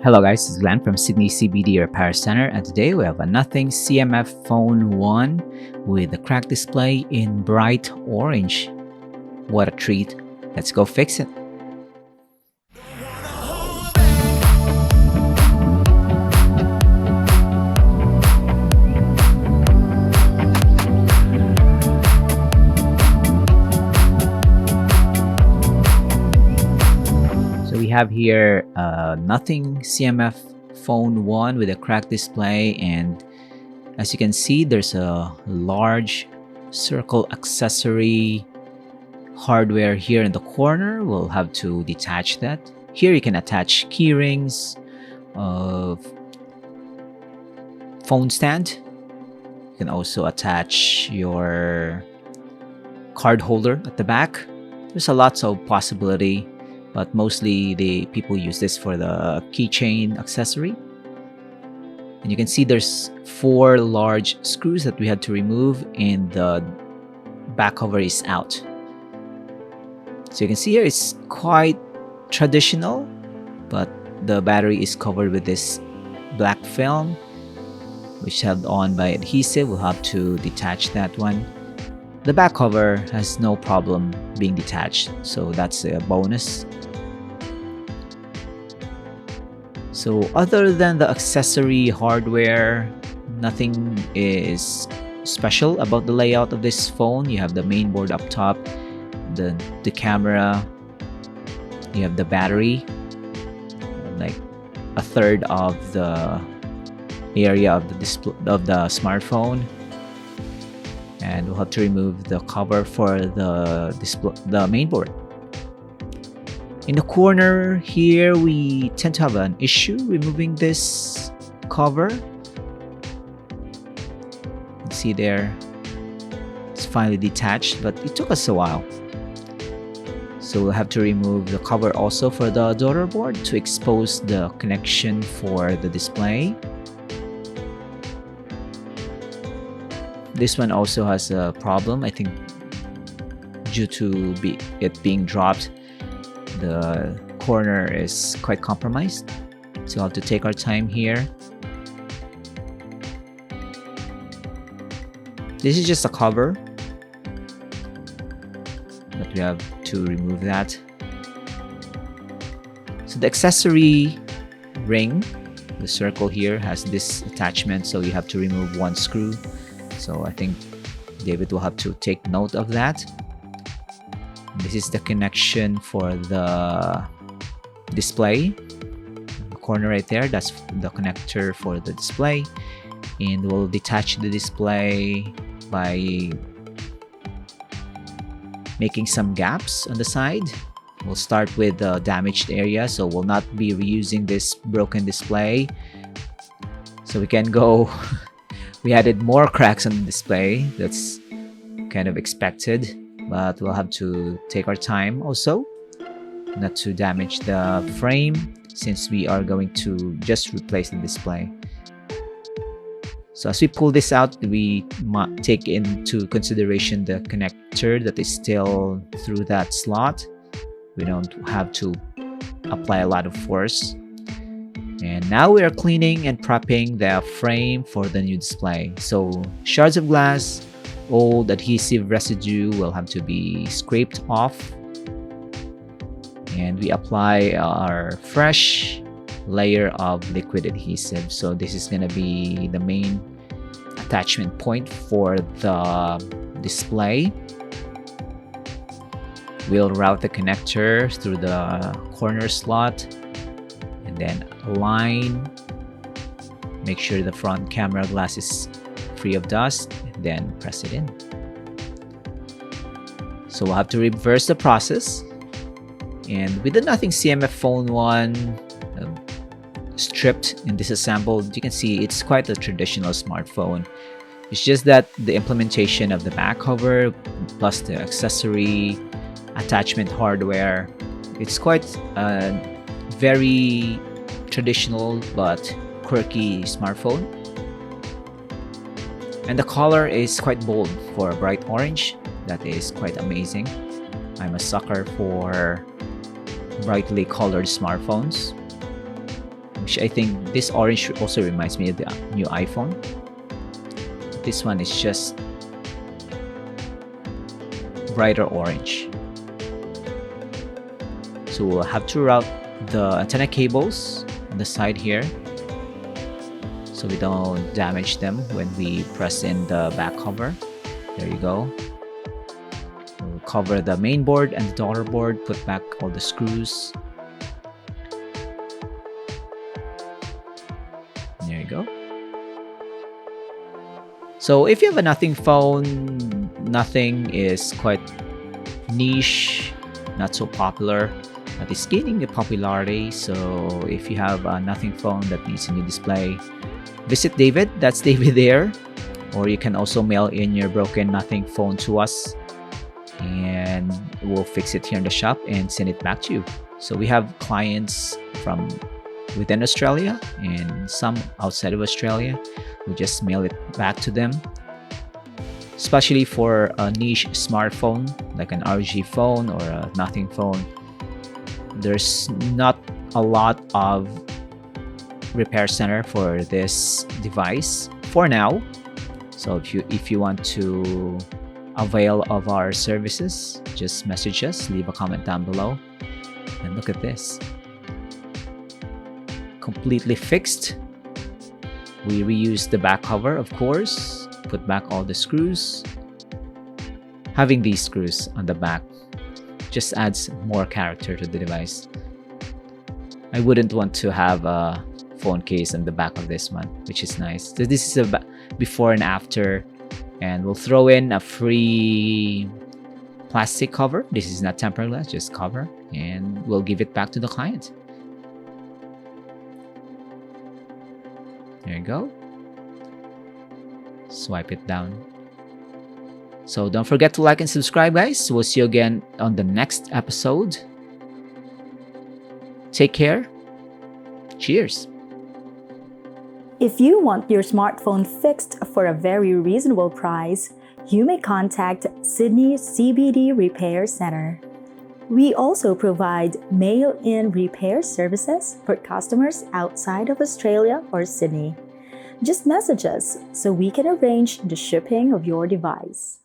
Hello guys, this is Glenn from Sydney CBD Repair Centre, and today we have a Nothing CMF Phone 1 with a cracked display in bright orange. What a treat. Let's go fix it. So we have here Nothing CMF Phone 1 with a cracked display, and as you can see, there's a large circle accessory hardware here in the corner. We'll have to detach that. Here you can attach key rings, phone stand. You can also attach your card holder at the back. There's a lot of possibility, but mostly the people use this for the keychain accessory. And you can see there's 4 large screws that we had to remove, and the back cover is out. So you can see here it's quite traditional, but the battery is covered with this black film, which held on by adhesive. We'll have to detach that one. The back cover has no problem being detached, so that's a bonus. So other than the accessory hardware, nothing is special about the layout of this phone. You have the main board up top, the camera, you have the battery, like a third of the area of the display of the smartphone, and we'll have to remove the cover for the main board. In the corner here, we tend to have an issue removing this cover. You can see there, it's finally detached, but it took us a while. So we'll have to remove the cover also for the daughter board to expose the connection for the display. This one also has a problem, I think, due to it being dropped. The corner is quite compromised, so we'll have to take our time here. This is just a cover, but we have to remove that. So the accessory ring, the circle here, has this attachment, so you have to remove 1 screw. So I think David will have to take note of that. This is the connection for the display. The corner right there, that's the connector for the display. And we'll detach the display by making some gaps on the side. We'll start with the damaged area, so we'll not be reusing this broken display. So we can go we added more cracks on the display. That's kind of expected, but we'll have to take our time also not to damage the frame, since we are going to just replace the display. So as we pull this out, we take into consideration the connector that is still through that slot. We don't have to apply a lot of force. And now we are cleaning and prepping the frame for the new display. So shards of glass, old adhesive residue will have to be scraped off, and we apply our fresh layer of liquid adhesive. So this is going to be the main attachment point for the display. We'll route the connector through the corner slot, and then align, make sure the front camera glass is free of dust, and then press it in. So we'll have to reverse the process. And with the Nothing CMF Phone 1 stripped and disassembled, you can see it's quite a traditional smartphone. It's just that the implementation of the back cover plus the accessory attachment hardware, it's quite a very traditional but quirky smartphone. And the color is quite bold for a bright orange. That is quite amazing. I'm a sucker for brightly colored smartphones. which I think this orange also reminds me of the new iPhone. This one is just brighter orange. So we'll have to route the antenna cables on the side here so we don't damage them when we press in the back cover. There you go. We'll cover the main board and the daughter board, put back all the screws. There you go. So if you have a Nothing phone, Nothing is quite niche, not so popular, but it's gaining a popularity. So if you have a Nothing phone that needs a new display, visit David. That's David there. Or you can also mail in your broken Nothing phone to us, and we'll fix it here in the shop and send it back to you. So we have clients from within Australia and some outside of Australia. We just mail it back to them, especially for a niche smartphone like an RG phone or a Nothing phone. There's not a lot of repair center for this device for now. So if you want to avail of our services, just message us, leave a comment down below. And look at this, completely fixed. We reused the back cover, of course, put back all the screws. Having these screws on the back just adds more character to the device. I wouldn't want to have a phone case on the back of this one, which is nice. So this is a before and after, and we'll throw in a free plastic cover. This is not tempered glass, just cover, and we'll give it back to the client. There you go. Swipe it down. So don't forget to like and subscribe, guys. We'll see you again on the next episode. Take care. Cheers. If you want your smartphone fixed for a very reasonable price, you may contact Sydney CBD Repair Centre. We also provide mail-in repair services for customers outside of Australia or Sydney. Just message us so we can arrange the shipping of your device.